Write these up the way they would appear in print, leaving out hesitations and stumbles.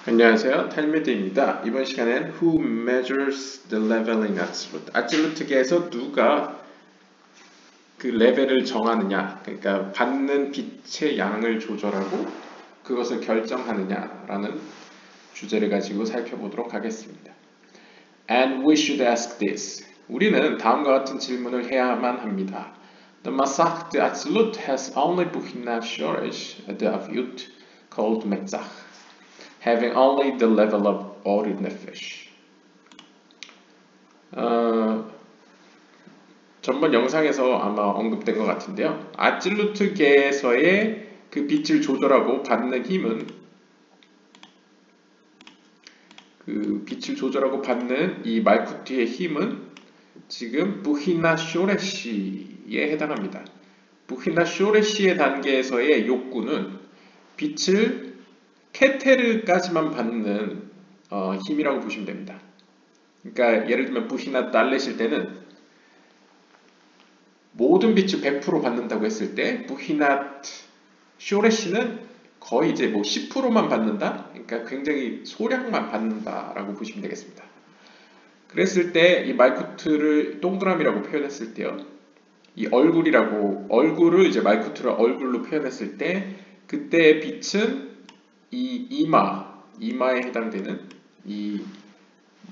안녕하세요. 탈미드입니다. 이번 시간엔 Who measures the level in absolute? absolute계에서 누가 그 레벨을 정하느냐, 그러니까 받는 빛의 양을 조절하고 그것을 결정하느냐라는 주제를 가지고 살펴보도록 하겠습니다. And we should ask this. 우리는 다음과 같은 질문을 해야만 합니다. The Masach de Absolute has only Buhina Shoresh de Avyut called Metzach, having only the level of Or Nefesh. 전번 영상에서 아마 언급된 것 같은데요. 아질루트계에서의 그 빛을 조절하고 받는 힘은 그 빛을 조절하고 받는 이 말쿠트의 힘은 지금 부히나 쇼레시에 해당합니다. 부히나 쇼레시의 단계에서의 욕구는 빛을 케테르까지만 받는 힘이라고 보시면 됩니다. 그러니까 예를 들면 부히나 달렛일 때는 모든 빛을 100% 받는다고 했을 때 부히나 쇼레시는 거의 이제 뭐 10%만 받는다? 그러니까 굉장히 소량만 받는다라고 보시면 되겠습니다. 그랬을 때 이 말쿠트를 동그라미라고 표현했을 때요. 이 얼굴을 이제 말쿠트를 얼굴로 표현했을 때 그때의 빛은 이 이마에 해당되는 이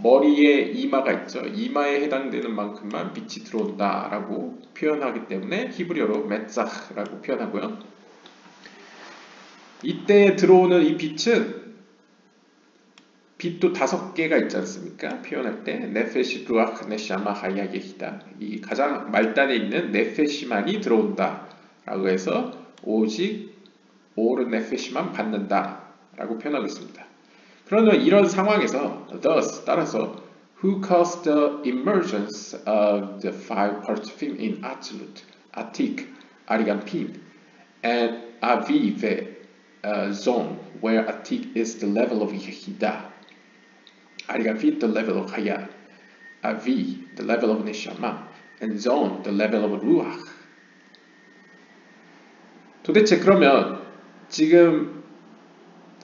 머리에 이마가 있죠. 이마에 해당되는 만큼만 빛이 들어온다라고 표현하기 때문에 히브리어로 메tzach라고 표현하고요. 이때 들어오는 이 빛은 빛도 5개가 있지 않습니까? 표현할 때 네페시, 루ach, 네샤마, 하야, 예히다. 이 가장 말단에 있는 네페시만이 들어온다 라고 해서 오직 오르 네페시만 받는다 라고 표현하고 있습니다. 그러면 이런 상황에서 thus 따라서 who caused the emergence of the five partsufim in absolute, atik, arigampin, and aviv zone where atik is the level of yehida, arigampin the level of haya, avi the level of neshama, and zone the level of ruach. 도대체 그러면 지금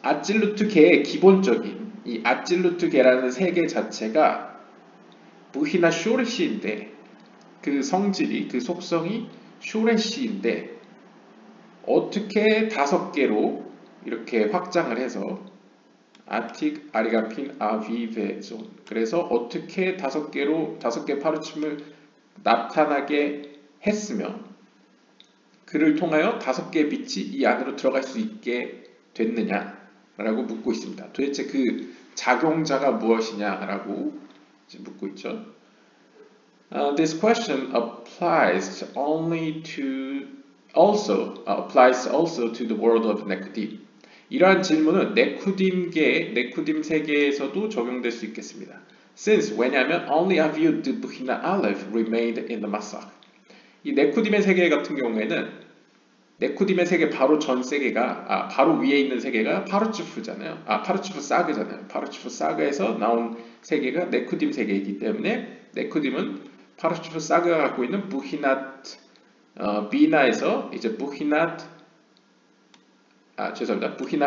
아질루트계의 기본적인 이 아질루트계라는 세계 자체가 부히나 쇼레시인데 그 성질이 그 속성이 쇼레시인데 어떻게 5개로 이렇게 확장을 해서 아틱, 아리가핀, 아비베존 그래서 어떻게 5개 파르침을 나타나게 했으며 그를 통하여 5개의 빛이 이 안으로 들어갈 수 있게 됐느냐 라고 묻고 있습니다. 도대체 그 작용자가 무엇이냐라고 묻고 있죠. This question applies also to the world of Nekudim. 이러한 질문은 네쿠딤 세계에서도 적용될 수 있겠습니다. Since 왜냐하면 only Aviud Buhina Aleph remained in the Masach. 이 네쿠딤의 세계 같은 경우에는 네쿠딤의 세계 바로 전 세계가 바로 위에 있는 세계가 파르츠프잖아요. 파르츠프 사그잖아요. 파르츠프 사그에서 나온 세계가 네쿠딤 세계이기 때문에 네쿠딤은 파르츠프 사그가 갖고 있는 부히낫 비나에서 이제 부히낫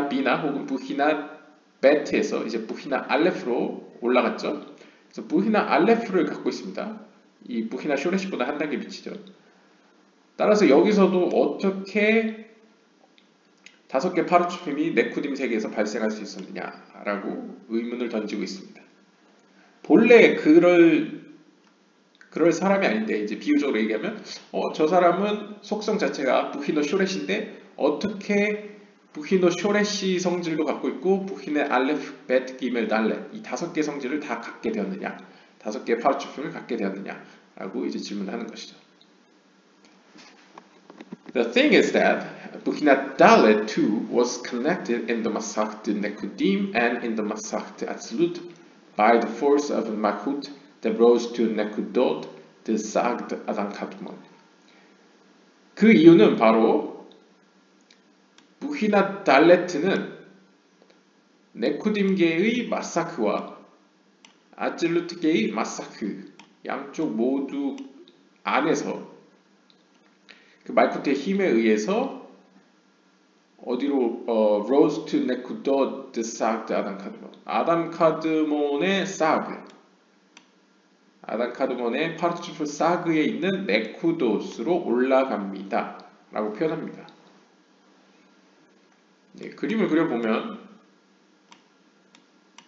비나 혹은 부히낫 베트에서 이제 부히낫 알레프로 올라갔죠. 그래서 부히낫 알레프를 갖고 있습니다. 이 부히낫 쇼레시보다 한 단계 밑이죠. 따라서 여기서도 어떻게 5개 파르츠핌이 네쿠딤 세계에서 발생할 수 있었느냐라고 의문을 던지고 있습니다. 본래 그럴 사람이 아닌데 이제 비유적으로 얘기하면 저 사람은 속성 자체가 부히노 쇼레시인데 어떻게 부히노 쇼레시 성질도 갖고 있고 부히네 알레프 베트 기멜 달레 이 5개 성질을 다 갖게 되었느냐 5개 파르츠핌을 갖게 되었느냐라고 이제 질문하는 것이죠. The thing is that Buhinat Dalet too was connected in the Masach de Nekudim and in the Masach de Atzilut by the force of Malchut that rose to Nekudot de Zag de Adam Kadmon. 그 이유는 바로 부히낫 달레트는 네쿠딤계의 마사크와 아질루트계의 마사크 양쪽 모두 안에서 그 말쿠트의 힘에 의해서 어디로 로스트 네쿠도 드 사그 아담 카드몬. 아담 카드몬의 사그. 아담 카드몬의 파르츠프 사그에 있는 네쿠도스로 올라갑니다. 라고 표현합니다. 네, 그림을 그려보면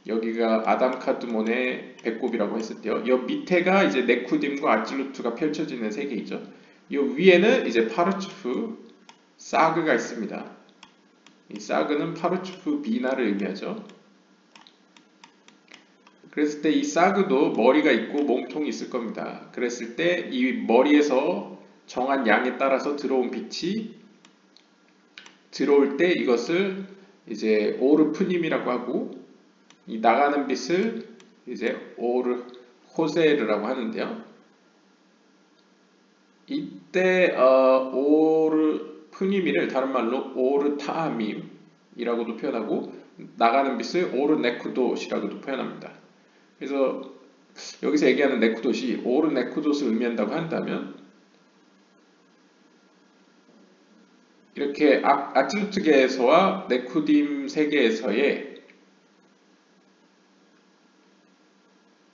여기가 아담 카드몬의 배꼽이라고 했을 때요. 이 밑에가 이제 네쿠딤과 아찔루트가 펼쳐지는 세계이죠. 이 위에는 이제 파르츠프 사그가 있습니다. 이 사그는 파르츠프 비나를 의미하죠. 그랬을 때 이 사그도 머리가 있고 몸통이 있을 겁니다. 그랬을 때 이 머리에서 정한 양에 따라서 들어온 빛이 들어올 때 이것을 이제 오르프님이라고 하고 이 나가는 빛을 이제 오르 호세르라고 하는데요. 이때 오르프니미를 다른 말로 오르타밈이라고도 표현하고 나가는 빛을 오르네쿠도시라고도 표현합니다. 그래서 여기서 얘기하는 네쿠도시 오르네쿠도스를 의미한다고 한다면 이렇게 아찔루트계에서와 네쿠딤 세계에서의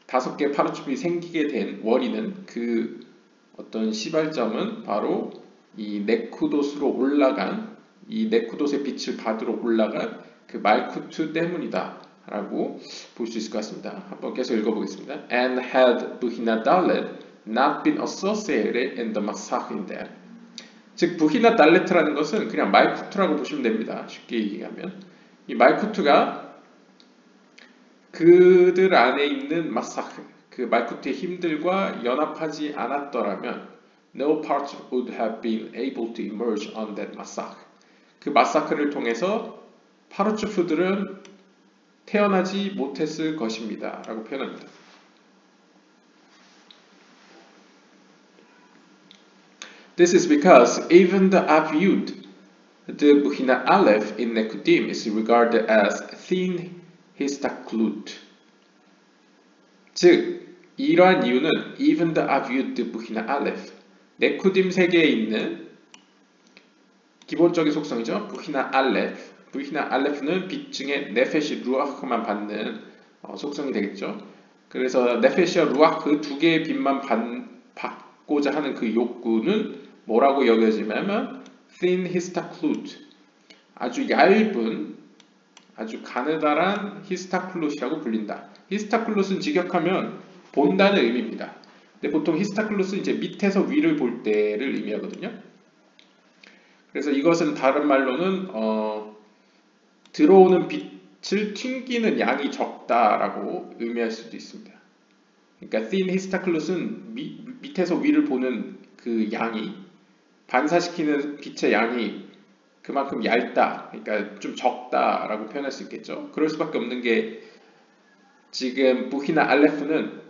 5개의 파르츠프이 생기게 된 원인은 그 어떤 시발점은 바로 이 네쿠도스로 올라간 이 네쿠도스의 빛을 받으러 올라간 그 말쿠트 때문이다 라고 볼 수 있을 것 같습니다. 한번 계속 읽어보겠습니다. And had Buhina Dalet not been associated in the Masakh 즉 부히나 달레트라는 것은 그냥 말쿠트라고 보시면 됩니다. 쉽게 얘기하면 이 말쿠트가 그들 안에 있는 마사크, 그 말쿠트의 힘들과 연합하지 않았더라면 no parts would have been able to emerge on that massacre. 그 마사크를 통해서 파르츠프들은 태어나지 못했을 것입니다. 라고 표현합니다. This is because even the Avyud, the Buhina Aleph in Nekudim, is regarded as thin histaklut. 즉, 이러한 이유는 even the Avyud, the Buhina Aleph, 네쿠딤 세계에 있는 기본적인 속성이죠. 부히나 알레프. 부히나 알레프는 빛 중에 네페시 루아크만 받는 속성이 되겠죠. 그래서 네페시와 루아크 두 개의 빛만 받고자 하는 그 욕구는 뭐라고 여겨지냐면 thin histaklut, 아주 얇은, 아주 가느다란 히스타클룻이라고 불린다. 히스타클룻은 직역하면 본다는 의미입니다. 근데 보통 히스타클룻은 이제 밑에서 위를 볼 때를 의미하거든요. 그래서 이것은 다른 말로는 들어오는 빛을 튕기는 양이 적다라고 의미할 수도 있습니다. 그러니까 thin histaklus은 밑에서 위를 보는 그 양이 반사시키는 빛의 양이 그만큼 얇다, 그러니까 좀 적다라고 표현할 수 있겠죠. 그럴 수밖에 없는 게 지금 부히나 알레프는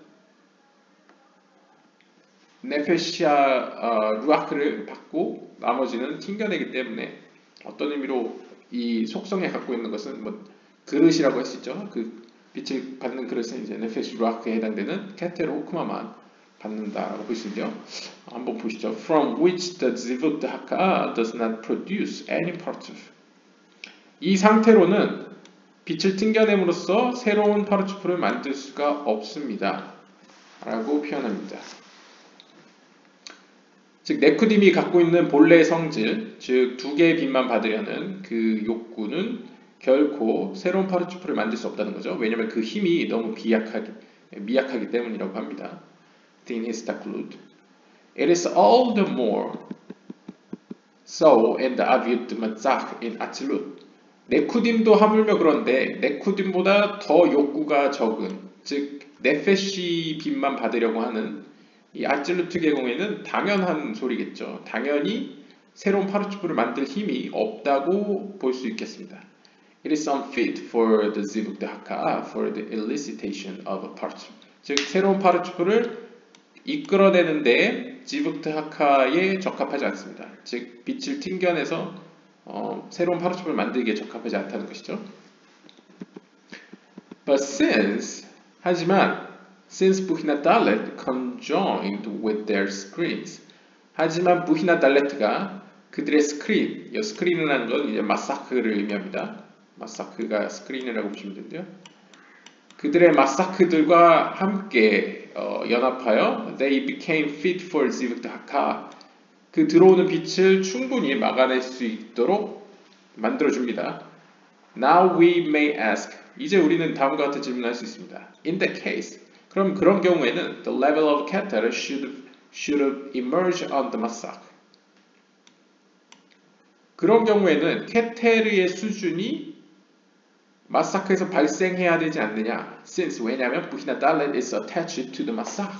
네페시아 루아크를 받고 나머지는 튕겨내기 때문에 어떤 의미로 이 속성에 갖고 있는 것은 뭐 그릇이라고 할 수 있죠. 그 빛을 받는 그릇은 이제 네페시 루아크에 해당되는 케테르 호크마만 받는다라고 볼 수 있는데요. 한번 보시죠. From which the zivut haka does not produce any partsuf. 이 상태로는 빛을 튕겨냄으로써 새로운 파르츠프를 만들 수가 없습니다. 라고 표현합니다. 즉 네쿠딤이 갖고 있는 본래의 성질, 즉 두 개의 빛만 받으려는 그 욕구는 결코 새로운 파르츠프를 만들 수 없다는 거죠. 왜냐하면 그 힘이 너무 미약하기 때문이라고 합니다. Thin histaklut. It is all the more so in the Avyut Matzach in Atzilut. 네쿠딤도 하물며 그런데 네쿠딤보다 더 욕구가 적은, 즉 네페시 빛만 받으려고 하는 이 아찔루트 계공에는 당연한 소리겠죠. 당연히 새로운 파르츠프를 만들 힘이 없다고 볼 수 있겠습니다. It is unfit for the zivuk dehaka for the elicitation of a par츠프. 즉 새로운 파르츠프를 이끌어내는데 지북 데하카에 적합하지 않습니다. 즉 빛을 튕겨내서 새로운 파르츠프를 만들기에 적합하지 않다는 것이죠. But 하지만 since 부히나 달렛 conjoined with their screens, 하지만 부히나 달렛가 그들의 스크린, 이 스크린이라는 건 이제 마사크를 의미합니다. 마사크가 스크린이라고 보시면 되는데요. 그들의 마사크들과 함께 연합하여 they became fit for 지브트 하카. 그 들어오는 빛을 충분히 막아낼 수 있도록 만들어줍니다. Now we may ask. 이제 우리는 다음과 같은 질문을 할 수 있습니다. In that case, 그럼 그런 경우에는 the level of Keter should emerge on the masak. 그런 경우에는 케테르의 수준이 마사크에서 발생해야 되지 않느냐? Since 왜냐하면 부히나 달렛 is attached to the masak.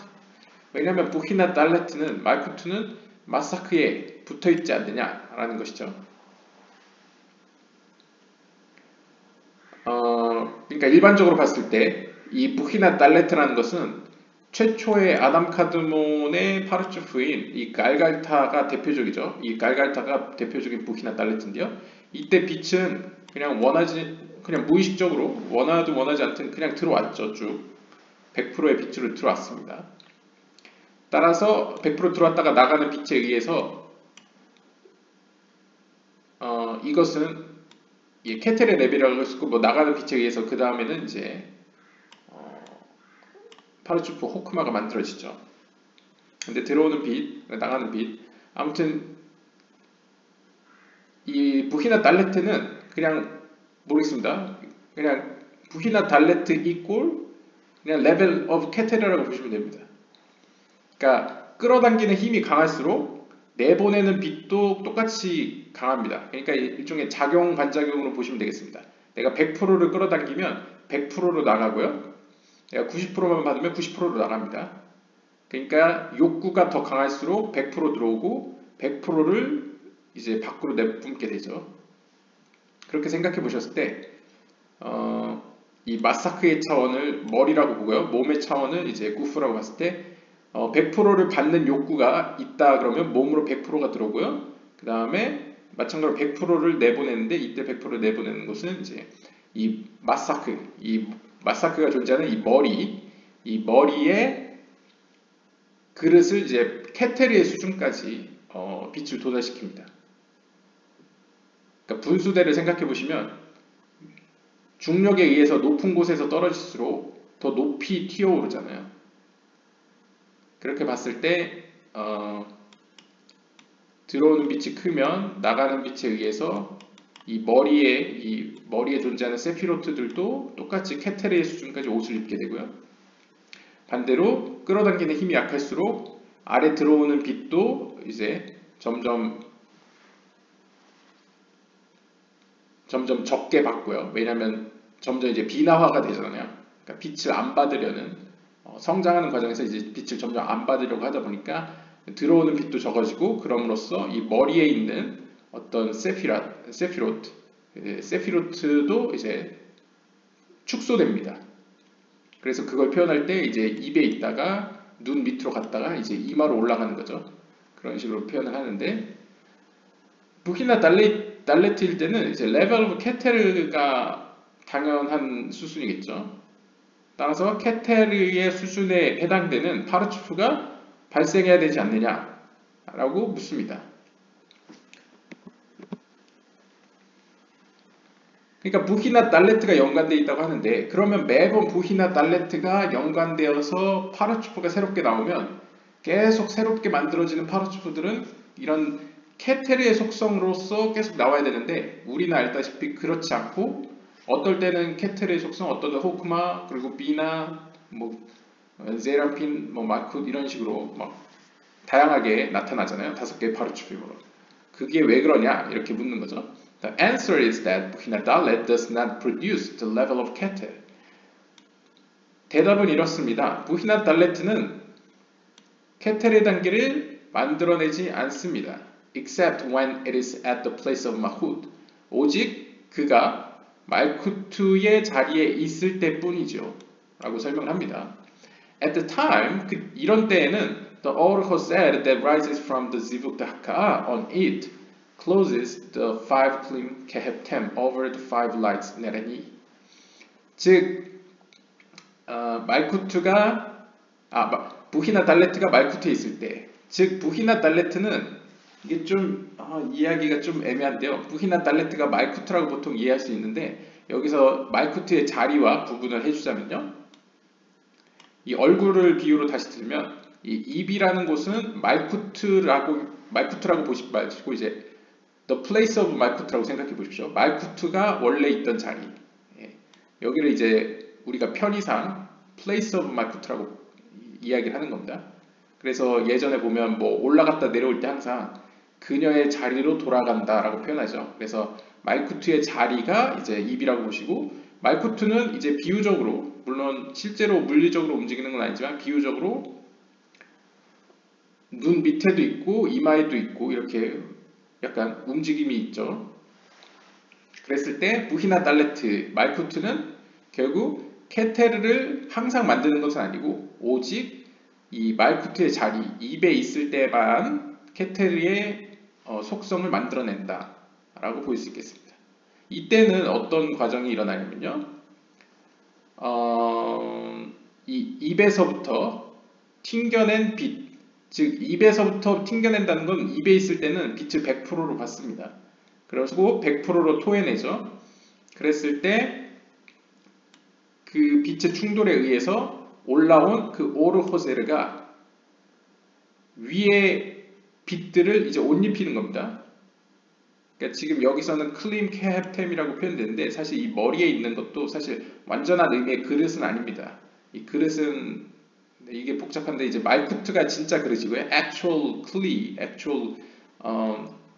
왜냐하면 부히나 달렛은 말쿠트는 마사크에 붙어 있지 않느냐라는 것이죠. 그러니까 일반적으로 봤을 때 이 부히나 달레트라는 것은 최초의 아담 카드몬의 파르츠프인 이 갈갈타가 대표적이죠. 이 갈갈타가 대표적인 부히나 달레트인데요. 이때 빛은 그냥 무의식적으로 원하든 원하지 않든 그냥 들어왔죠. 쭉 100%의 빛으로 들어왔습니다. 따라서 100% 들어왔다가 나가는 빛에 의해서 이것은 케텔의 레벨이라고 할 수 있고 나가는 빛에 의해서 그 다음에는 이제 파르츠프 호크마가 만들어지죠. 근데 들어오는 빛, 나가는 빛, 아무튼 이 부히나 달레트는 그냥 모르겠습니다. 그냥 부히나 달레트 이꼴 그냥 레벨 오브 케테르라고 보시면 됩니다. 그러니까 끌어당기는 힘이 강할수록 내보내는 빛도 똑같이 강합니다. 그러니까 일종의 작용 반작용으로 보시면 되겠습니다. 내가 100%를 끌어당기면 100%로 나가고요. 내가 90%만 받으면 90%로 나갑니다. 그러니까 욕구가 더 강할수록 100% 들어오고 100%를 이제 밖으로 내뿜게 되죠. 그렇게 생각해 보셨을 때 이 마사크의 차원을 머리라고 보고요. 몸의 차원을 이제 구프라고 봤을 때 100%를 받는 욕구가 있다 그러면 몸으로 100%가 들어오고요. 그 다음에 마찬가지로 100%를 내보내는데 이때 100%를 내보내는 것은 이제 이 마사크가 존재하는 이 머리에 그릇을 이제 케테르의 수준까지 빛을 도달시킵니다. 그러니까 분수대를 생각해 보시면 중력에 의해서 높은 곳에서 떨어질수록 더 높이 튀어오르잖아요. 그렇게 봤을 때 들어오는 빛이 크면 나가는 빛에 의해서 이 머리에 존재하는 세피로트들도 똑같이 케테르의 수준까지 옷을 입게 되고요. 반대로 끌어당기는 힘이 약할수록 아래 들어오는 빛도 이제 점점 적게 받고요. 왜냐하면 점점 이제 비나화가 되잖아요. 그러니까 빛을 안 받으려는 성장하는 과정에서 이제 빛을 점점 안 받으려고 하다 보니까 들어오는 빛도 적어지고 그럼으로써 이 머리에 있는 어떤 세피로트도 이제 축소됩니다. 그래서 그걸 표현할 때 이제 입에 있다가 눈 밑으로 갔다가 이제 이마로 올라가는 거죠. 그런 식으로 표현을 하는데 부히나 달레트일 때는 이제 레벨 오브 케테르가 당연한 수준이겠죠. 따라서 케테르의 수준에 해당되는 파르츠프가 발생해야 되지 않느냐라고 묻습니다. 그러니까 부히나 달레트가 연관되어 있다고 하는데 그러면 매번 부히나 달레트가 연관되어서 파르츠프가 새롭게 나오면 계속 새롭게 만들어지는 파르츠프들은 이런 케테르의 속성으로서 계속 나와야 되는데 우리는 알다시피 그렇지 않고 어떨 때는 케테르의 속성, 어떨 때 호크마, 그리고 비나, 제라핀, 마쿠 이런 식으로 막 다양하게 나타나잖아요. 5개의 파르츠프로. 그게 왜 그러냐? 이렇게 묻는 거죠. The answer is that 부히나 달렛 does not produce the level of Keter. 대답은 이렇습니다. 부히나 달레트는 케텔의 단계를 만들어내지 않습니다. Except when it is at the place of Mahut. 오직 그가 말쿠트의 자리에 있을 때뿐이죠. 라고 설명을 합니다. At the time, 이런 때에는 the oracle said that rises from the zivuk dahka on it closes the 5 klim keheptem over the 5 lights nerani. 즉 부히나 달레트가 말쿠트에 있을 때, 즉 부히나 달레트는 이게 좀 이해하기가 좀 애매한데요. 부히나 달레트가 말쿠트라고 보통 이해할 수 있는데 여기서 말쿠트의 자리와 구분을 해주자면요. 이 얼굴을 비유로 다시 들면 이 입이라는 곳은 말쿠트라고 보시지 마시고 이제 the place of 말쿠트라고 생각해 보십시오. 말쿠트가 원래 있던 자리. 예. 여기를 이제 우리가 편의상 place of 말쿠트라고 이야기를 하는 겁니다. 그래서 예전에 보면 뭐 올라갔다 내려올 때 항상 그녀의 자리로 돌아간다라고 표현하죠. 그래서 말쿠트의 자리가 이제 입이라고 보시고 말쿠트는 이제 비유적으로 물론 실제로 물리적으로 움직이는 건 아니지만 비유적으로 눈 밑에도 있고 이마에도 있고 이렇게 약간 움직임이 있죠. 그랬을 때 부히나 달레트 말쿠트는 결국 케테르를 항상 만드는 것은 아니고 오직 이 말쿠트의 자리 입에 있을 때만 케테르의 속성을 만들어낸다 라고 볼 수 있겠습니다. 이때는 어떤 과정이 일어나냐면요. 이 입에서부터 튕겨낸 빛, 즉 입에서부터 튕겨낸다는 건 입에 있을 때는 빛을 100%로 받습니다. 그리고 100%로 토해내죠. 그랬을 때 그 빛의 충돌에 의해서 올라온 그 오르호세르가 위에 빛들을 이제 옷 입히는 겁니다. 그러니까 지금 여기서는 클림 캡템이라고 표현되는데 사실 이 머리에 있는 것도 사실 완전한 의미의 그릇은 아닙니다. 이 그릇은 이게 복잡한데 이제 말쿠트가 진짜 그릇이고요. actual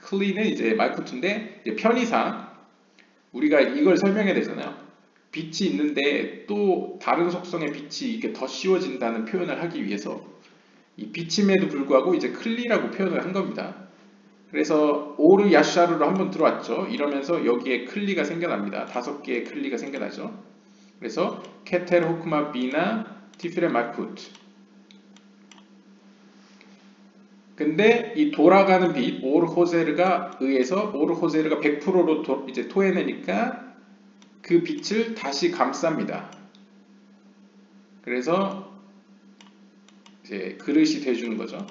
cle는 이제 말쿠트인데 이제 편의상 우리가 이걸 설명해야 되잖아요. 빛이 있는데 또 다른 속성의 빛이 이렇게 더 씌워진다는 표현을 하기 위해서 이 빛임에도 불구하고 이제 클리라고 표현을 한 겁니다. 그래서 오르 야샤르로 한번 들어왔죠. 이러면서 여기에 클리가 생겨납니다. 5개의 클리가 생겨나죠. 그래서 케텔 호크마 비나 티프레 말쿠트. 근데 이 돌아가는 빛 오르호세르가 의해서 오르호세르가 100%로 이제 토해내니까 그 빛을 다시 감쌉니다. 그래서 이제 그릇이 돼주는 거죠.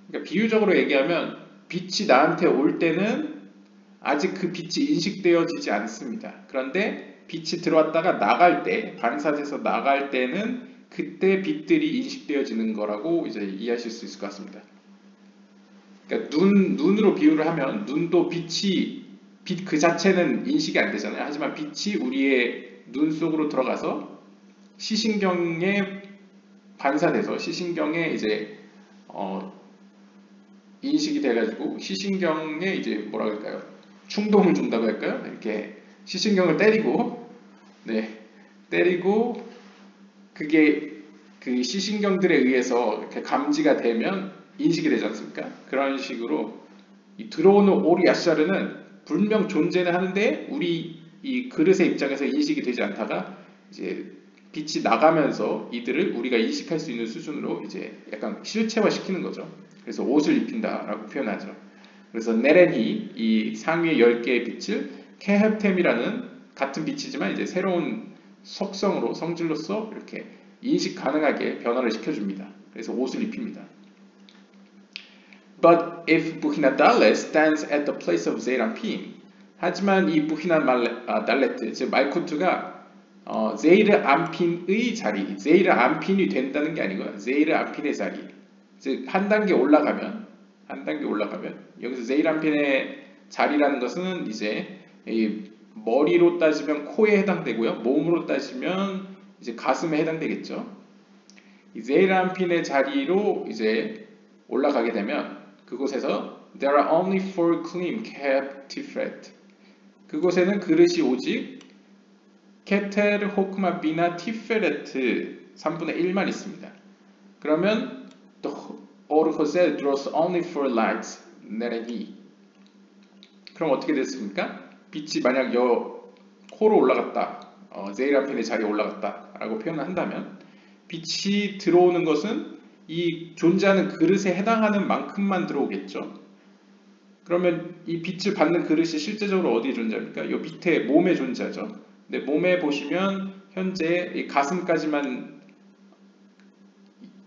그러니까 비유적으로 얘기하면 빛이 나한테 올 때는 아직 그 빛이 인식되어지지 않습니다. 그런데 빛이 들어왔다가 나갈 때, 반사돼서 나갈 때는 그때 빛들이 인식되어지는 거라고 이제 이해하실 수 있을 것 같습니다. 그러니까 눈으로 비유를 하면 눈도 빛 그 자체는 인식이 안 되잖아요. 하지만 빛이 우리의 눈 속으로 들어가서 시신경에 반사돼서 시신경에 이제 인식이 돼가지고 시신경에 이제 뭐라 그럴까요? 충동을 준다고 할까요? 이렇게 시신경을 때리고 그게 그 시신경들에 의해서 이렇게 감지가 되면 인식이 되지 않습니까? 그런 식으로 이 들어오는 오르야샤르는 분명 존재는 하는데 우리 이 그릇의 입장에서 인식이 되지 않다가 이제 빛이 나가면서 이들을 우리가 인식할 수 있는 수준으로 이제 약간 실체화시키는 거죠. 그래서 옷을 입힌다라고 표현하죠. 그래서 네렌히 이 상위의 10개의 빛을 케헵템이라는 같은 빛이지만 이제 새로운 속성으로 성질로서 이렇게 인식 가능하게 변화를 시켜줍니다. 그래서 옷을 입힙니다. But if 부히나달레 stands at the place of 제이란핀 하지만 이 부히나달레트 즉 말쿠트가 제이르 안핀의 자리 제이르 안핀이 된다는 게 아니고요. 제이르 안핀의 자리 즉 한 단계 올라가면 여기서 제이르 안핀의 자리라는 것은 이제 이 머리로 따지면 코에 해당되고요. 몸으로 따지면 이제 가슴에 해당되겠죠. 이 제이르 안핀의 자리로 이제 올라가게 되면 그곳에서 There are only 4 clean cap tiferet. 그곳에는 그릇이 오직 케텔, 호크마, 비나, 티페레트 3분의 1만 있습니다. 그러면 The Orhosel draws only 4 lights, 네레니. 그럼 어떻게 됐습니까? 빛이 만약 코로 올라갔다, 제이란핀의 자리에 올라갔다 라고 표현을 한다면 빛이 들어오는 것은 이 존재하는 그릇에 해당하는 만큼만 들어오겠죠. 그러면 이 빛을 받는 그릇이 실제적으로 어디에 존재합니까? 이 밑에 몸에 존재하죠. 근데 몸에 보시면 현재 이 가슴까지만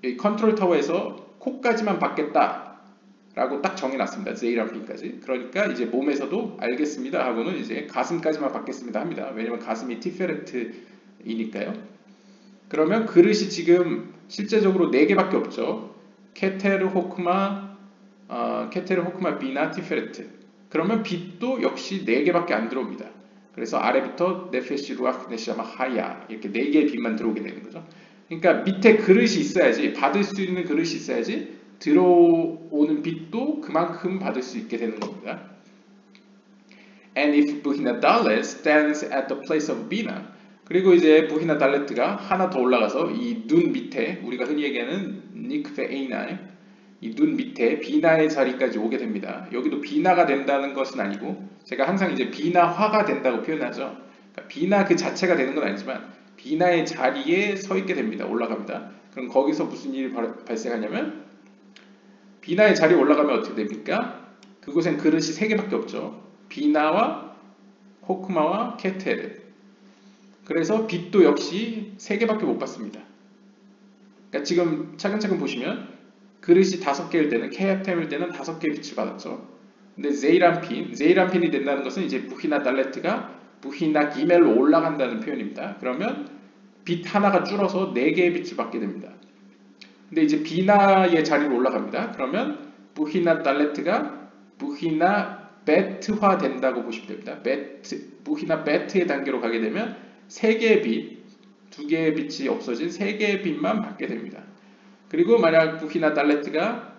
이 컨트롤 타워에서 코까지만 받겠다 라고 딱 정해놨습니다. Z랑 B까지. 그러니까 이제 몸에서도 알겠습니다 하고는 이제 가슴까지만 받겠습니다 합니다. 왜냐면 가슴이 티페레트이니까요. 그러면 그릇이 지금 실제적으로 4개밖에 없죠. 케테르, 호크마, 비나 티페레트. 그러면 빛도 역시 4개밖에 안 들어옵니다. 그래서 아래부터 네페시, 루아크, 네시아마, 하야 이렇게 4개의 빛만 들어오게 되는 거죠. 그러니까 밑에 그릇이 있어야지, 받을 수 있는 그릇이 있어야지 들어오는 빛도 그만큼 받을 수 있게 되는 겁니다. And if 부히나 달렛 stands at the place of Bina, 그리고 이제 부히나 달렛가 하나 더 올라가서 이 눈 밑에, 우리가 흔히 얘기하는 니크페 에이나이, 이 눈 밑에 비나의 자리까지 오게 됩니다. 여기도 비나가 된다는 것은 아니고, 제가 항상 이제 비나화가 된다고 표현하죠. 그러니까 비나 그 자체가 되는 건 아니지만 비나의 자리에 서 있게 됩니다. 올라갑니다. 그럼 거기서 무슨 일이 발생하냐면, 비나의 자리에 올라가면 어떻게 됩니까? 그곳엔 그릇이 3개밖에 없죠. 비나와 호크마와 케테르. 그래서 빛도 역시 3개밖에 못 받습니다. 그러니까 지금 차근차근 보시면 그릇이 5개일 때는, 케테르일 때는 5개의 빛을 받았죠. 근데 제이란핀이 된다는 것은 이제 부히나 달레트가 부히나 기멜로 올라간다는 표현입니다. 그러면 빛 하나가 줄어서 4개의 빛을 받게 됩니다. 근데 이제 비나의 자리로 올라갑니다. 그러면 부히나 달레트가 부히나 베트화 된다고 보시면 됩니다. 부히나 베트의 단계로 가게 되면 3개의 빛, 2개의 빛이 없어진 3개의 빛만 받게 됩니다. 그리고 만약 부히나 달레트가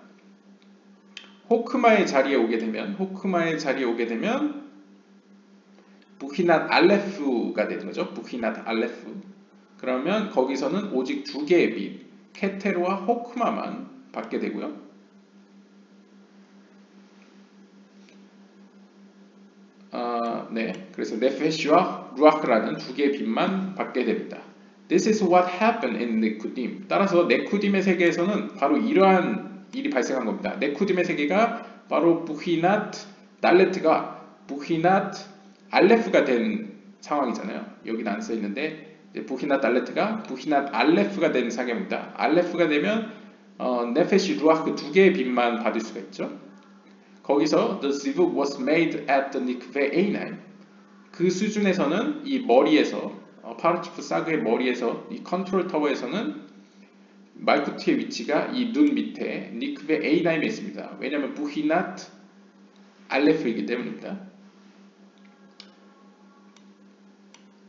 호크마의 자리에 오게 되면 부히나 알레프가 되는 거죠. 부히나 알레프. 그러면 거기서는 오직 2개의 빛, 케테르와 호크마만 받게 되고요. 그래서 네페시와 루아크라는 2개의 빛만 받게 됩니다. This is what happened in 네쿠딤. 따라서 네쿠딤의 세계에서는 바로 이러한 일이 발생한 겁니다. 네쿠딤의 세계가 바로 부히낫 달레트가 부히낫 알레프가 된 상황이잖아요. 여기는 안 써 있는데 부히낫 달레트가 부히낫 알레프가 된 상황입니다. 알레프가 되면 네페시 루아크 2개의 빛만 받을 수가 있죠. 거기서 the zivug was made at the nikve einai. 그 수준에서는 이 머리에서 파르치프 사그의 머리에서 이 컨트롤 타워에서는 말쿠트의 위치가 이 눈 밑에 니크베 에이나임에 있습니다. 왜냐하면 부히낫 알레프이기 때문입니다.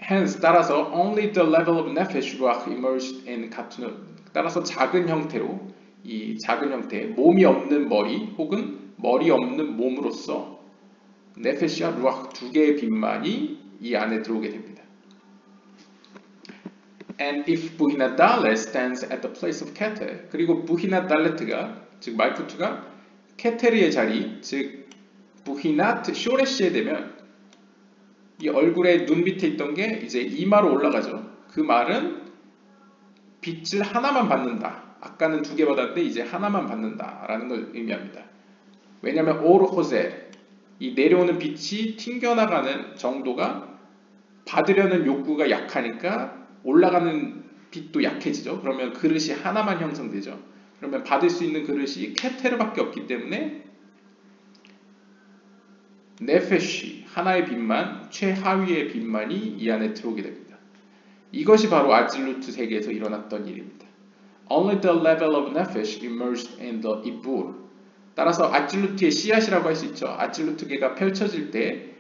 Hence 따라서 only the level of nefesh ruach emerged in katnut. 따라서 작은 형태로 이 작은 형태 몸이 없는 머리 혹은 머리 없는 몸으로서 네페시와 루아크 2개의 빛만이 이 안에 들어오게 됩니다. And if 부히나 달렛 stands at the place of 케테, 그리고 부히나 달렛가 즉 말쿠트가 케테르의 자리, 즉 부히나트 쇼레시에 되면 이 얼굴의 눈 밑에 있던 게 이제 이마로 올라가죠. 그 말은 빛을 하나만 받는다. 아까는 2개 받았는데 이제 하나만 받는다라는 걸 의미합니다. 왜냐하면 오르호셀, 이 내려오는 빛이 튕겨나가는 정도가 받으려는 욕구가 약하니까 올라가는 빛도 약해지죠. 그러면 그릇이 하나만 형성되죠. 그러면 받을 수 있는 그릇이 케테르밖에 없기 때문에 네페시, 하나의 빛만, 최하위의 빛만이 이 안에 들어오게 됩니다. 이것이 바로 아질루트 세계에서 일어났던 일입니다. Only the level of nefesh emerged in the ibur. 따라서 아질루트의 씨앗이라고 할 수 있죠. 아질루트계가 펼쳐질 때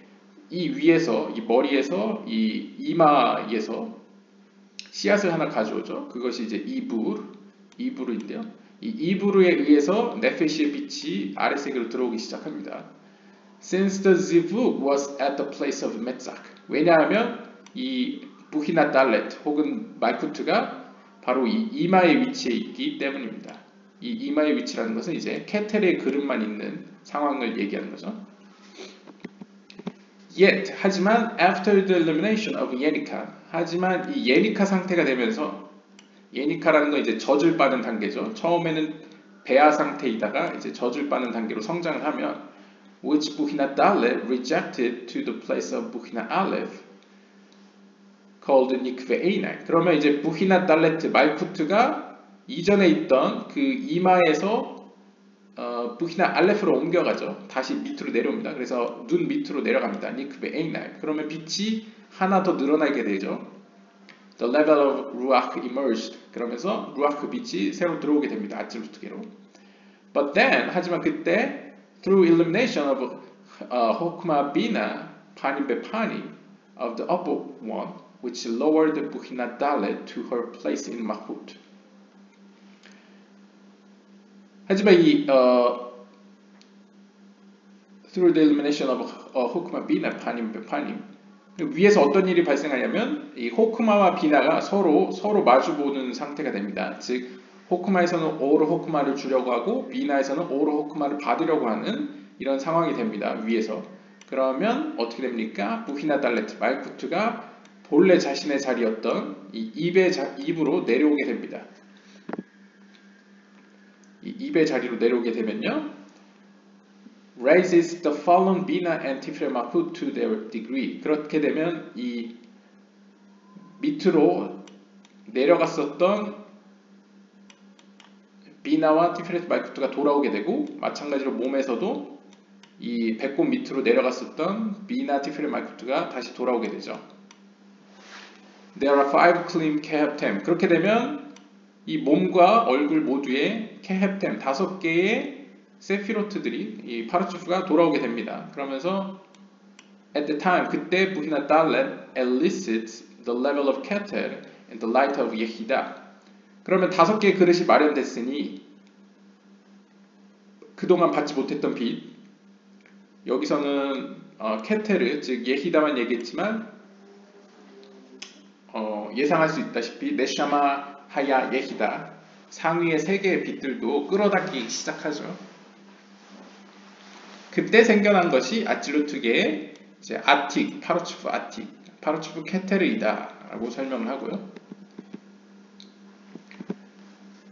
이 위에서, 이 머리에서, 이 이마에서 씨앗을 하나 가져오죠. 그것이 이제 이부르인데요. 이 이부르에 의해서 네페시의 빛이 아래세계로 들어오기 시작합니다. Since the zivug was at the place of metzak. 왜냐하면 이 부히나 달렛 혹은 말쿠트가 바로 이 이마의 위치에 있기 때문입니다. 이 이마의 위치라는 것은 이제 케텔의 그릇만 있는 상황을 얘기하는 거죠. Yet, 하지만 after the elimination of 예니카, 하지만 이 예니카 상태가 되면서 예니카라는 건 이제 젖을 빠는 단계죠. 처음에는 배아 상태이다가 이제 젖을 빠는 단계로 성장을 하면 which 부히나 달렛 rejected to the place of 부히나 알레프 called nikve einai. 그러면 이제 부히나 달렛 말쿠트가 이전에 있던 그 이마에서 부히나 알레프로 옮겨가죠. 다시 밑으로 내려옵니다. 그래서 눈 밑으로 내려갑니다. 니크베 에이나임. 그러면 빛이 하나 더 늘어나게 되죠. The level of ruach emerged. 그러면서 루아크 빛이 새로 들어오게 됩니다. 아찔루트게로. But then, 하지만 그때 through elimination of Hokma Bina Panim Bepanim of the upper one, which lowered Buhina Dalet to her place in Mahut. 하지만 이 through the elimination of Hokma Bina Panim Bepanim 위에서 어떤 일이 발생하냐면 이 호크마와 비나가 서로 마주보는 상태가 됩니다. 즉 호크마에서는 오로 호크마를 주려고 하고 비나에서는 오로 호크마를 받으려고 하는 이런 상황이 됩니다. 위에서. 그러면 어떻게 됩니까? 부히나 달레트 말쿠트가 본래 자신의 자리였던 이 입으로 내려오게 됩니다. 이 입의 자리로 내려오게 되면요. raises the fallen bina and tiferet malchut to their degree. 그렇게 되면 이 밑으로 내려갔었던 비나와 티페레트 말쿠트가 돌아오게 되고 마찬가지로 몸에서도 이 배꼽 밑으로 내려갔었던 비나 티페레트 말쿠트가 다시 돌아오게 되죠. There are 5 clean keheptem. 그렇게 되면 이 몸과 얼굴 모두에 keheptem 5개의 세피로트들이 이 파르츠프가 돌아오게 됩니다. 그러면서 at the time 그때 부히나 달렛 elicits the level of keter and the light of 예히다. 그러면 5개의 그릇이 마련됐으니 그동안 받지 못했던 빛 여기서는 케테르 즉 예히다만 얘기했지만 예상할 수 있다시피 네샤마 하야 예히다 상위의 3개의 빛들도 끌어당기기 시작하죠. 그때 생겨난 것이 아찔루트계의 아틱, 파르츠프 케테르이다 라고 설명을 하고요.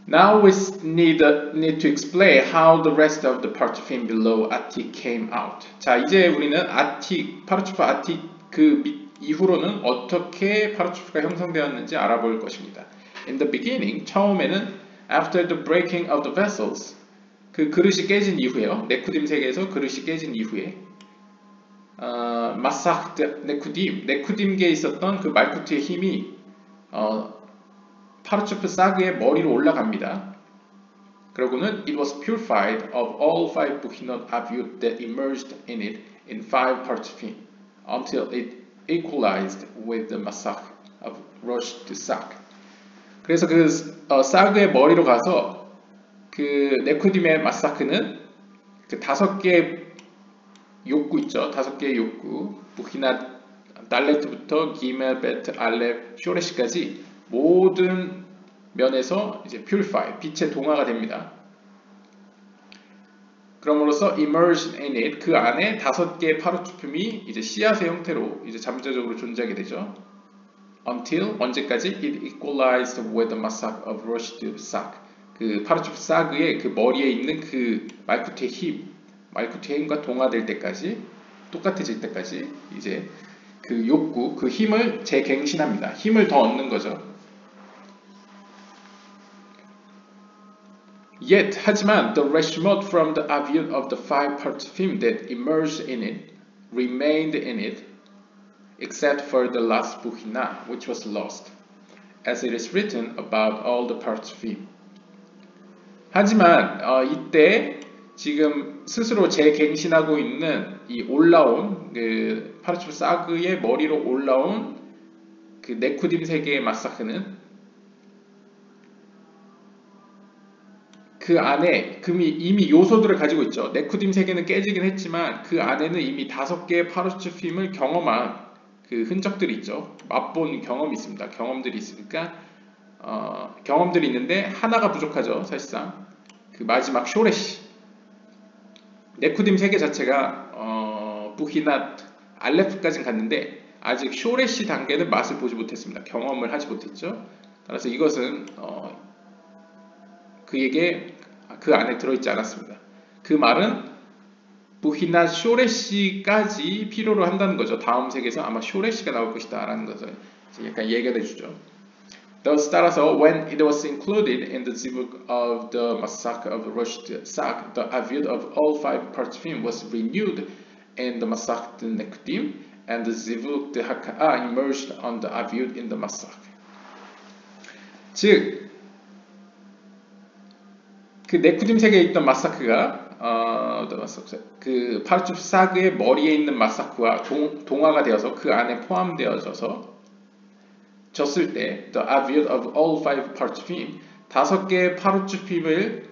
Now we need to explain how the rest of the parchufim below Atik came out. 자, 이제 우리는 파르츠프 아틱 그 이후로는 어떻게 파르츠프가 형성되었는지 알아볼 것입니다. In the beginning, 처음에는 after the breaking of the vessels, 그 그릇이 깨진 이후에요. 네쿠딤 세계에서 그릇이 깨진 이후에 마사흐 네쿠딤계에 있었던 그 말쿠트의 힘이 파르츠프 사그의 머리로 올라갑니다. 그러고는 it was purified of all 5 buhinot avyut that emerged in it in 5 parchufim until it equalized with the masach of Rosh to Sak. 그래서 그 사그의 머리로 가서 그 네쿠딤의 마사크는 그 5개의 욕구 있죠. 5개의 욕구 부히나 달레트부터 기멜, 베트, 알렙, 쇼레시까지 모든 면에서 이제 purify, 빛의 동화가 됩니다. 그럼으로써 immersion in it, 그 안에 5개의 파르츠품이 이제 씨앗의 형태로 이제 잠재적으로 존재하게 되죠. Until 언제까지 it equalized with the masak of Rosh to Sak. 그 파르츠프 사그의 그 머리에 있는 그 말쿠트의 힘과 동화될 때까지 똑같아질 때까지 이제 그 욕구, 그 힘을 재갱신합니다. 힘을 더 얻는 거죠. Yet, 하지만 the reshimot from the avyut of the 5 parchufim that emerged in it remained in it, except for the last buhina, which was lost, as it is written about all the parchufim. 하지만 이때 지금 스스로 재갱신하고 있는 이 올라온 그 파르츠프 사그의 머리로 올라온 그 네쿠딤 세계의 마사크는 그 안에 이미 요소들을 가지고 있죠. 네쿠딤 세계는 깨지긴 했지만 그 안에는 이미 5개의 파르츠핌을 경험한 그 흔적들이 있죠. 맛본 경험이 있습니다. 경험들이 있으니까 경험들이 있는데 하나가 부족하죠. 사실상 그 마지막 쇼레시 네쿠딤 세계 자체가 부히낫 알레프까지는 갔는데 아직 쇼레시 단계는 맛을 보지 못했습니다. 경험을 하지 못했죠. 따라서 이것은 그에게 그 안에 들어있지 않았습니다. 그 말은 부히낫 쇼레시까지 필요로 한다는 거죠. 다음 세계에서 아마 쇼레시가 나올 것이다 라는 것을 약간 얘기가 해주죠. Thus 따라서 when it was included in the zivug of the massacre of Rosh Sak, the aviud of all 5 parchim was renewed in the massacre de Nekudim, and the zivug de Haka'a emerged on the aviud in the massacre. 즉, 그 네쿠딤 세계에 있던 마사크가 그 파르춥 사그의 머리에 있는 마사크와 동화가 되어서 그 안에 포함되어져서 졌을 때 the aviud of all 5 parchim 5개의 파르추핌을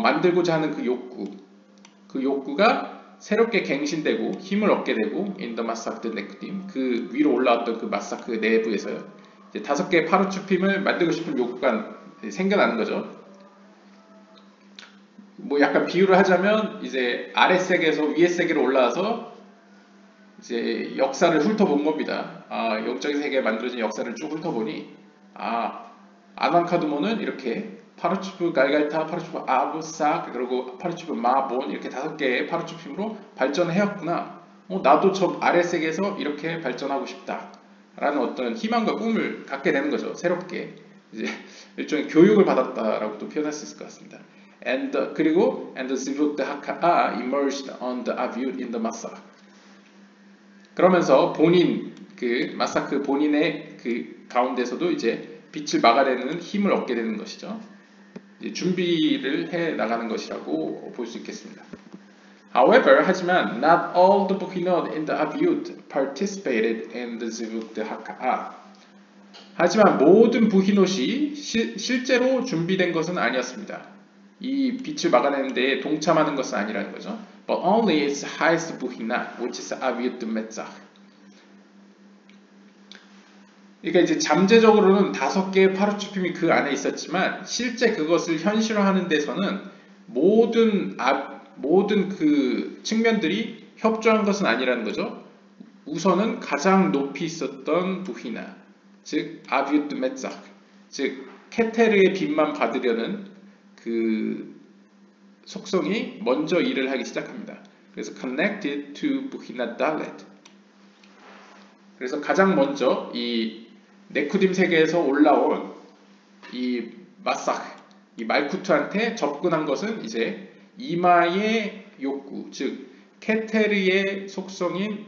만들고자 하는 그 욕구가 새롭게 갱신되고 힘을 얻게 되고 in the massacre de Nekudim 그 위로 올라왔던 그 마사크 내부에서요. 이제 5개의 파르추핌을 만들고 싶은 욕구가 생겨나는 거죠. 뭐 약간 비유를 하자면 이제 아래 세계에서 위에 세계로 올라와서 이제 역사를 훑어본 겁니다. 영적인 세계에 만들어진 역사를 쭉 훑어보니 아난카드몬은 이렇게 파르추프 갈갈타, 파르추프 아브삭, 그리고 파르추프 마본 이렇게 5개의 파르추핌으로 발전해왔구나. 나도 저 아래 세계에서 이렇게 발전하고 싶다. 라는 어떤 희망과 꿈을 갖게 되는 거죠. 새롭게 이제 일종의 교육을 받았다라고도 표현할 수 있을 것 같습니다. 그리고 the zivug de Haka'a emerged on the aviud in the massacre. 그러면서 본인 그 마사크 본인의 그 가운데서도 이제 빛을 막아내는 힘을 얻게 되는 것이죠. 이제 준비를 해 나가는 것이라고 볼 수 있겠습니다. However, 하지만 not all the Buhinot in the aviud participated in the zivug de Haka'a. 하지만 모든 부히노시 실제로 준비된 것은 아니었습니다. 이 빛을 막아내는 데 동참하는 것은 아니라는 거죠. But only its highest 부히나, which is aviud de Metzach. 그러니까 이제 잠재적으로는 5개의 파르추핌이 그 안에 있었지만 실제 그것을 현실화하는 데서는 모든 그 측면들이 협조한 것은 아니라는 거죠. 우선은 가장 높이 있었던 부히나, 즉 아비우드 드 메tzach, 즉 케테르의 빛만 받으려는 그 속성이 먼저 일을 하기 시작합니다. 그래서 connected to 부히나 달렛. 그래서 가장 먼저 이 네쿠딤 세계에서 올라온 이 마사크, 이 말쿠트한테 접근한 것은 이제 이마의 욕구, 즉 케테르의 속성인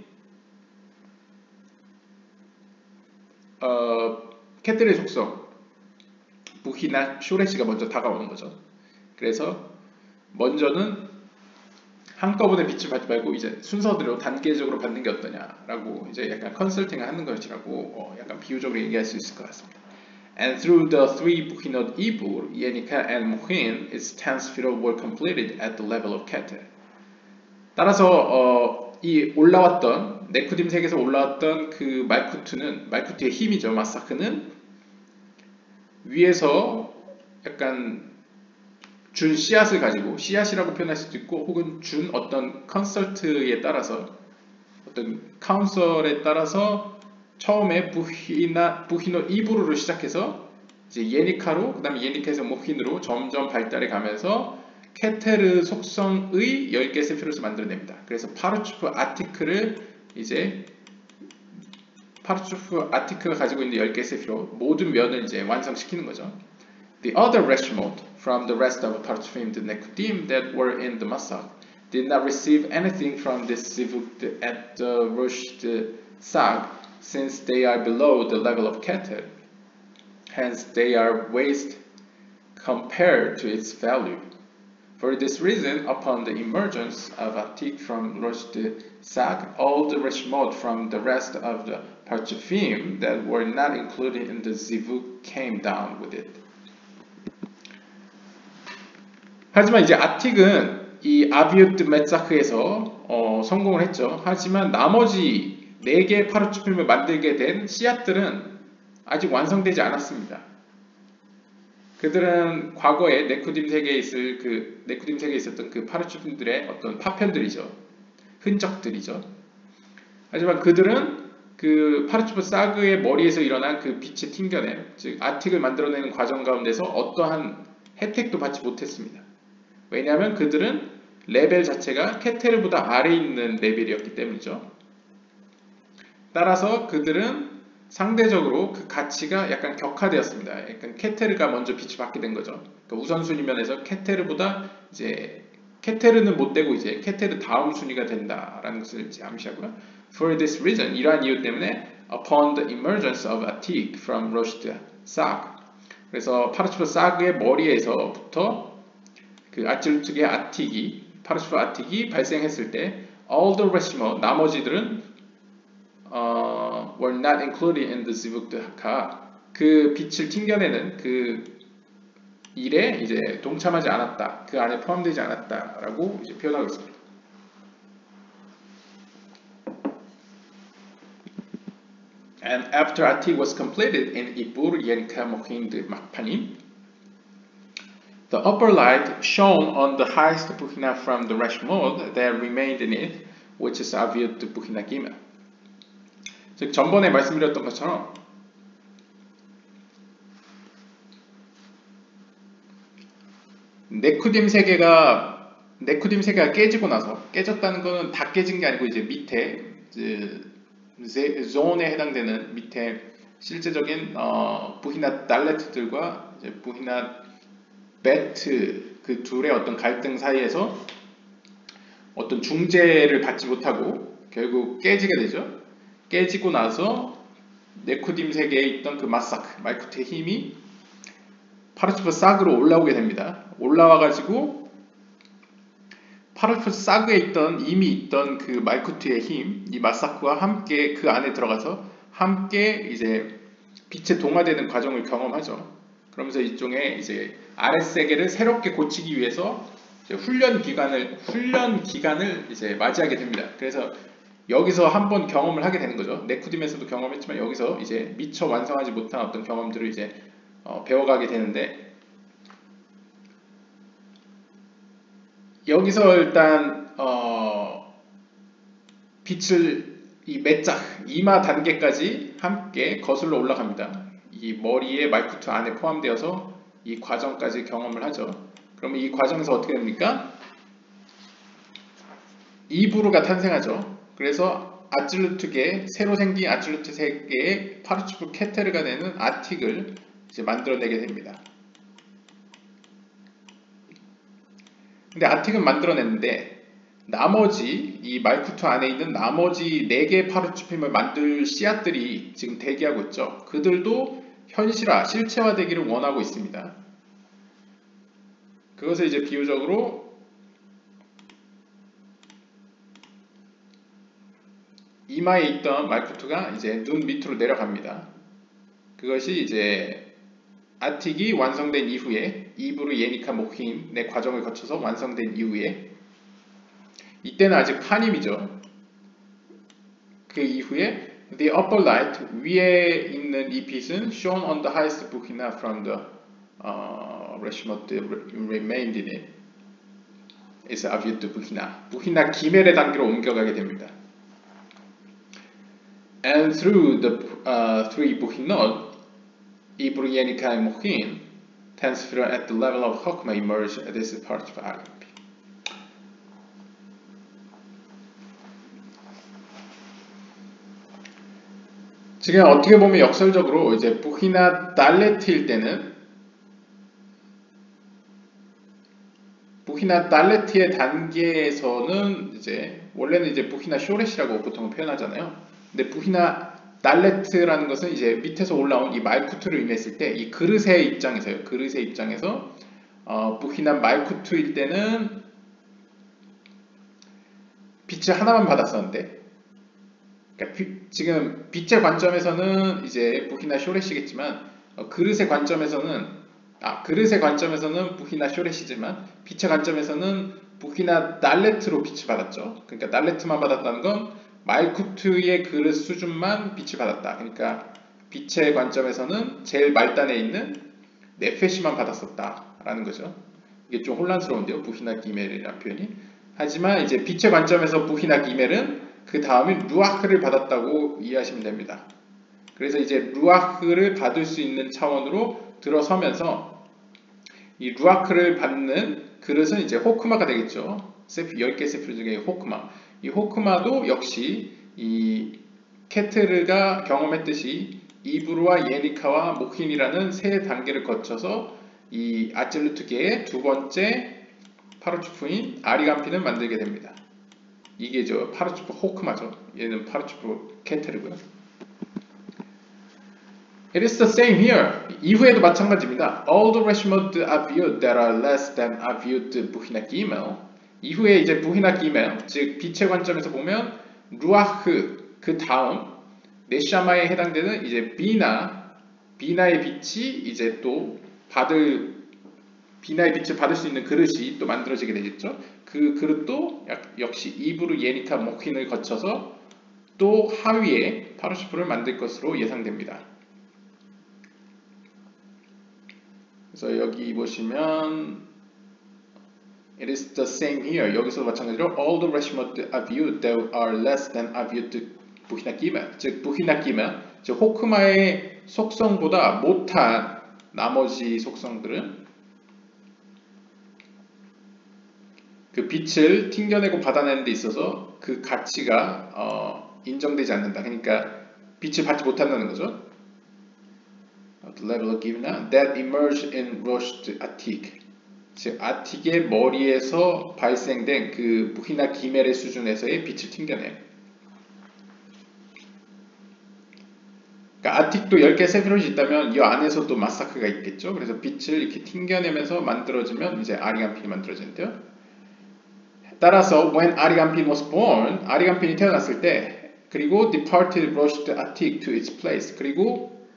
케테르의 속성 부히나 쇼레시가 먼저 다가오는 거죠. 그래서 먼저는 한꺼번에 빛을 받지 말고 이제 순서대로 단계적으로 받는 게 어떠냐라고 이제 약간 컨설팅을 하는 것이라고 약간 비유적으로 얘기할 수 있을 것 같습니다. And through the 3 Buhinot Ibur, Yenika and Mohin, its 10 spheral were completed at the level of Keter. 따라서 이 올라왔던 네쿠딤 세계에서 올라왔던 그 말쿠트의 힘이죠. 마사크는 위에서 약간 준 씨앗을 가지고 씨앗이라고 표현할 수도 있고 혹은 준 어떤 컨설트에 따라서 어떤 카운설에 따라서 처음에 부히노 이브루로 시작해서 이제 예니카로 그 다음에 예니카에서 모힌으로 점점 발달해 가면서 케테르 속성의 10개 세피롯을 만들어냅니다. 그래서 파르추프 아티크가 가지고 있는 10개 세피롯 모든 면을 이제 완성시키는 거죠. The other reshmot from the rest of Parchim the Nekudim that were in the Massach did not receive anything from this zivug at the Rosh Sag, since they are below the level of Keter. Hence, they are waste compared to its value. For this reason, upon the emergence of Atik from Rosh Sag, all the reshmot from the rest of the Parchim that were not included in the zivug came down with it. 하지만 이제 아틱은 이 아비우드 메차크에서 성공을 했죠. 하지만 나머지 4개의 파르추핌을 만들게 된 씨앗들은 아직 완성되지 않았습니다. 그들은 과거에 네쿠딤 세계에 있었던 그 파르추핌들의 어떤 파편들이죠. 흔적들이죠. 하지만 그들은 그 파르추프 사그의 머리에서 일어난 그 빛의 튕겨냄, 즉 아틱을 만들어내는 과정 가운데서 어떠한 혜택도 받지 못했습니다. 왜냐하면 그들은 레벨 자체가 케테르보다 아래에 있는 레벨이었기 때문이죠. 따라서 그들은 상대적으로 그 가치가 약간 격화되었습니다. 약간 케테르가 먼저 빛을 받게 된 거죠. 그러니까 우선순위 면에서 케테르보다 이제 케테르는 못 되고 이제 케테르 다음 순위가 된다라는 것을 이제 암시하고요. For this reason, 이러한 이유 때문에 upon the emergence of Atik from Rushd Sag, 그래서 파르츠프 사그의 머리에서부터 그 아찔투의 아틱이 파르츠프 아틱이 발생했을 때 all the rest 나머지들은 were not included in the zivugdha, 그 빛을 튕겨내는 그 일에 이제 동참하지 않았다, 그 안에 포함되지 않았다라고 이제 표현하고 있습니다. And after Atik was completed in Ibur Yenika Mohind Makpanim, the upper light shone on the highest Bukhina from the Rashmod that remained in it, which is Aviut Bukhina Gimel. 즉 전번에 말씀드렸던 것처럼 네쿠딤 세계가 깨지고 나서, 깨졌다는 것은 다 깨진 게 아니고 이제 밑에 존에 해당되는 밑에 실제적인 부히나 달레트들과 이제 부히나 베트 그 둘의 어떤 갈등 사이에서 어떤 중재를 받지 못하고 결국 깨지게 되죠. 깨지고 나서 네쿠딤 세계에 있던 그 마사크, 말쿠트의 힘이 파르츠프 사그로 올라오게 됩니다. 올라와가지고 파르츠프 사그에 이미 있던 그 말쿠트의 힘, 이 마사크와 함께 그 안에 들어가서 함께 이제 빛에 동화되는 과정을 경험하죠. 그러면서 일종의 이제 아랫세계를 새롭게 고치기 위해서 이제 훈련 기간을 이제 맞이하게 됩니다. 그래서 여기서 한번 경험을 하게 되는 거죠. 네쿠딤에서도 경험했지만 여기서 이제 미처 완성하지 못한 어떤 경험들을 이제 배워가게 되는데, 여기서 일단 빛을 이 매짝 이마 단계까지 함께 거슬러 올라갑니다. 이 머리에 말쿠트 안에 포함되어서 이 과정까지 경험을 하죠. 그러면 이 과정에서 어떻게 됩니까? 이부르가 탄생하죠. 그래서 아찔루트계, 새로 생긴 아찔루트 세계의 파르츠프 케테르가 되는 아틱을 이제 만들어내게 됩니다. 근데 아틱은 만들어냈는데 나머지 이 말쿠트 안에 있는 나머지 4개의 파르츠핌을 만들 씨앗들이 지금 대기하고 있죠. 그들도 실체화되기를 원하고 있습니다. 그것을 이제 비유적으로 이마에 있던 말쿠트가 이제 눈 밑으로 내려갑니다. 그것이 이제 아틱이 완성된 이후에 이브르 예니카 모힘의 과정을 거쳐서 완성된 이후에, 이때는 아직 파님이죠. 그 이후에 the upper light, 위에 있는 이 빛은 shone on the highest bukhina from the reshmot remained in it. is aviut bukhina. 부히나 기멜의 단계로 옮겨가게 됩니다. And through the three buhinot, Ibru Yenika and Mohin transfer at the level of Hokma emerge. This is part of RMP. 지금 어떻게 보면 역설적으로 이제 부히나 달레트일 때는 부히나 달레트의 단계에서는 이제 원래는 이제 부히나 쇼렛이라고 보통 표현하잖아요. 근데 부히나 달레트라는 것은 이제 밑에서 올라온 이 말쿠트를 의미했을 때 이 그릇의 입장에서요. 그릇의 입장에서 부히나 말쿠트일 때는 빛을 하나만 받았었는데, 그러니까 지금 빛의 관점에서는 이제 부히나 쇼렛이겠지만 그릇의 관점에서는 부히나 쇼렛이지만 빛의 관점에서는 부히나 달레트로 빛을 받았죠. 그러니까 달레트만 받았다는 건 말쿠트의 그릇 수준만 빛을 받았다. 그러니까 빛의 관점에서는 제일 말단에 있는 네페시만 받았었다라는 거죠. 이게 좀 혼란스러운데요, 부히나 기멜이라는 표현이. 하지만 이제 빛의 관점에서 부히나 기멜은 그 다음에 루아흐를 받았다고 이해하시면 됩니다. 그래서 이제 루아흐를 받을 수 있는 차원으로 들어서면서 이 루아흐를 받는 그릇은 이제 호크마가 되겠죠. 10개 세필 중에 호크마. 이 호크마도 역시 이 케테르가 경험했듯이 이브르와 예니카와 모힌이라는 세 단계를 거쳐서 이 아찔루트계의 두 번째 파르츠프인 아리간핀을 만들게 됩니다. 이게 저 파르츠프 호크마죠. 얘는 파르츠프 케테르고요. It is the same here. 이후에도 마찬가지입니다. All the Reshmod are viewed that are less than are viewed 부히나 기멜. 이후에 이제 부히나 기멜, 즉 빛의 관점에서 보면 루아흐 그 다음 네샤마에 해당되는 이제 비나의 빛이 이제 또 비나의 빛을 받을 수 있는 그릇이 또 만들어지게 되겠죠. 그 그릇도 역시 이브르 예니카 모힌을 거쳐서 또 하위에 파르시프를 만들 것으로 예상됩니다. 그래서 여기 보시면 It is the same here. 여기서도 마찬가지로 All the Reshmod are viewed that are less than are viewed 부히나 기멜. 즉 부히나 기멜, 즉 호크마의 속성보다 못한 나머지 속성들은 그 빛을 튕겨내고 받아내는 데 있어서 그 가치가 인정되지 않는다. 그러니까 빛을 받지 못한다는 거죠. The level given that emerge in Rosh Atik. 즉 아틱의 머리에서 발생된 그 부히나 기멜의 수준에서의 빛을 튕겨내요. 그러니까 아틱도 10개 세피롯이 있다면 이 안에서도 마사크가 있겠죠. 그래서 빛을 이렇게 튕겨내면서 만들어지면 이제 아리간핀이 만들어지는데요. 따라서 when 아리간핀 was born, 아리간핀이 태어났을 때 그리고 departed Rosh Atik to its place, 그리고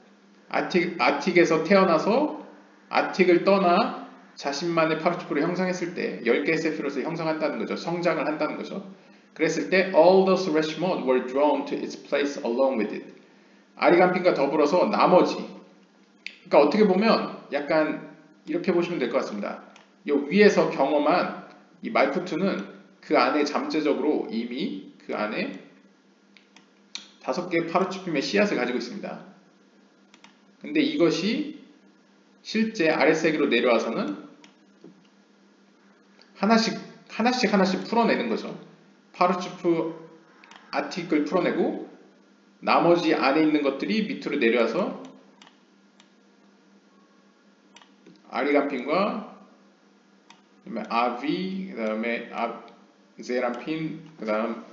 아틱에서 태어나서 아틱을 떠나 자신만의 파르츠프를 형성했을 때 10개의 세피롯을 형성한다는 거죠. 성장을 한다는 거죠. 그랬을 때 all those Reshmod were drawn to its place along with it. 아리간핀과 더불어서 나머지, 그러니까 어떻게 보면 약간 이렇게 보시면 될 것 같습니다. 이 위에서 경험한 이 말쿠트는 그 안에 잠재적으로 이미 그 안에 5개의 파르츠핌의 씨앗을 가지고 있습니다. 근데 이것이 실제 아랫세계로 내려와서는 하나씩 풀어내는 거죠. 파르츠프 아틱을 풀어내고 나머지 안에 있는 것들이 밑으로 내려와서 아리간핀과 그다음에 아비, 그다음에 제란핀, 그다음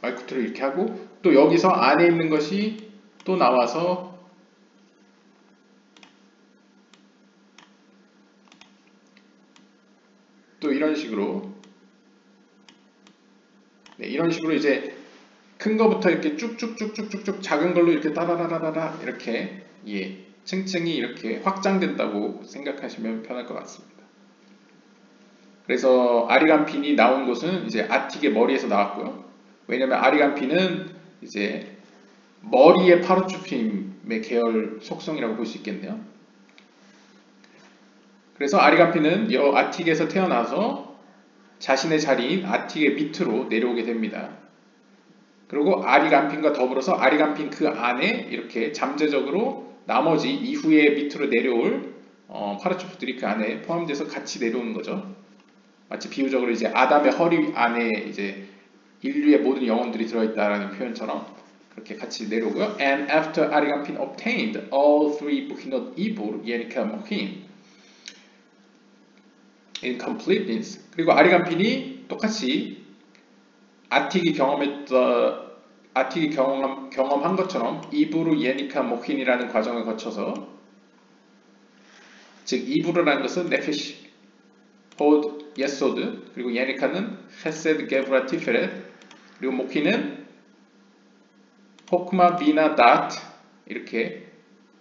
말쿠트를 이렇게 하고 또 여기서 안에 있는 것이 또 나와서 또 이런 식으로 이런 식으로 이제 큰 거부터 이렇게 쭉쭉쭉쭉쭉 작은 걸로 이렇게 따라라라라 이렇게 층층이 이렇게 확장된다고 생각하시면 편할 것 같습니다. 그래서 아리간핀이 나온 곳은 이제 아틱의 머리에서 나왔고요. 왜냐면 아리간핀은 이제 머리의 파르츠핌의 계열 속성이라고 볼 수 있겠네요. 그래서 아리간핀은 이 아틱에서 태어나서 자신의 자리인 아틱의 밑으로 내려오게 됩니다. 그리고 아리간핀과 더불어서 아리간핀 그 안에 이렇게 잠재적으로 나머지 이후에 밑으로 내려올 파르츠프들이 그 안에 포함돼서 같이 내려오는 거죠. 마치 비유적으로 이제 아담의 허리 안에 이제 인류의 모든 영혼들이 들어있다라는 표현처럼 그렇게 같이 내려오고요. And after 아리간핀 obtained all three 부히넛 이불, 예니카, 모힌 in completeness. 그리고 아리간핀이 똑같이 아틱이 경험한 것처럼 이브르, 예니카, 모힌이라는 과정을 거쳐서, 즉 이브르라는 것은 네페시, 호드, 예소드, 그리고 예니카는 헤세드, 게브라, 티페렛, 그리고 모힌은 호크마, 비나, 다트 이렇게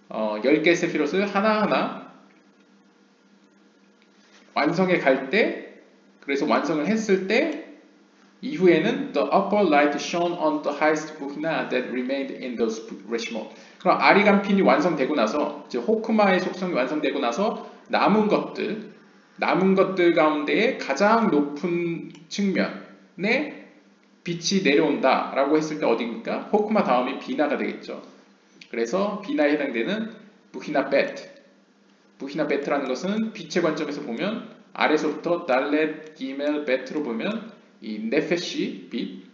10개의 세피롯을 하나하나 완성해 갈 때, 그래서 완성을 했을 때 이후에는 the upper light shone on the highest 부히나 that remained in those Reshmod. 그럼 아리간핀이 완성되고 나서, 즉 호크마의 속성이 완성되고 나서 남은 것들 가운데에 가장 높은 측면에 빛이 내려온다라고 했을 때 어디입니까? 호크마 다음이 비나가 되겠죠. 그래서 비나에 해당되는 부히나 베트. 부히나 베트라는 것은 빛의 관점에서 보면 아래서부터 달렛, 기멜, 베트로 보면 이 네페시 빛,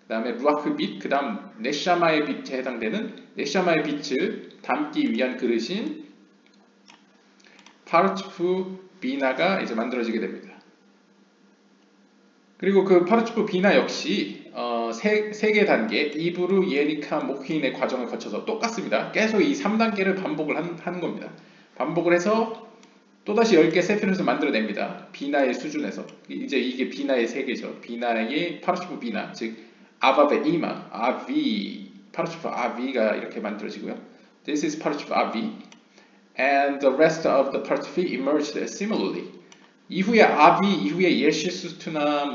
그 다음에 루아크 빛, 그 다음 네샤마의 빛에 해당되는 네샤마의 빛을 담기 위한 그릇인 파르츠프 비나가 이제 만들어지게 됩니다. 그리고 그 파르츠프 비나 역시 세 개 단계 이브루, 예니카, 모힌의 과정을 거쳐서 똑같습니다. 계속 이 3단계를 반복을 하는 겁니다. 반복을 해서 또다시 10개 세피롯을 만들어냅니다. 비나의 수준에서. 이제 이게 비나의 세계죠. 비나의 파르츠프 비나, 즉 아바베 이마, 아비, 파르츠프 아비가 이렇게 만들어지고요. This is 파르츠프 아비 and the rest of the 파르츠프 emerged similarly. 이후에 아비, 이후에 예시수트나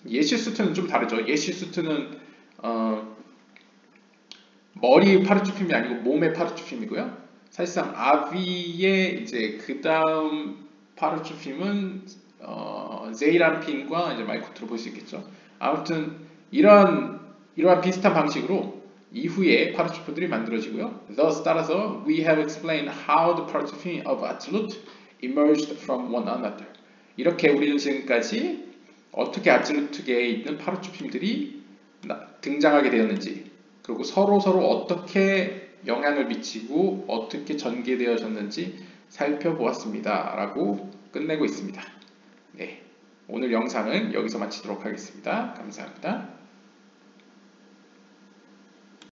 예시수트는 좀 다르죠. 예시수트는 머리 파르츠핌이 아니고 몸의 파르츠핌이고요. 사실상 아비의 이제 그 다음 파르츠핌은 제이란핀과 이제 마이코트로 볼 수 있겠죠. 아무튼 이러한 비슷한 방식으로 이후에 파르츠핌들이 만들어지고요. Thus 따라서 we have explained how the 파르츠핌 of Atzilut emerged from one another. 이렇게 우리는 지금까지 어떻게 아틀루트계에 있는 파르츠핌들이 등장하게 되었는지, 그리고 서로 어떻게 영향을 미치고 어떻게 전개되어졌는지 살펴보았습니다. 라고 끝내고 있습니다. 네, 오늘 영상은 여기서 마치도록 하겠습니다. 감사합니다.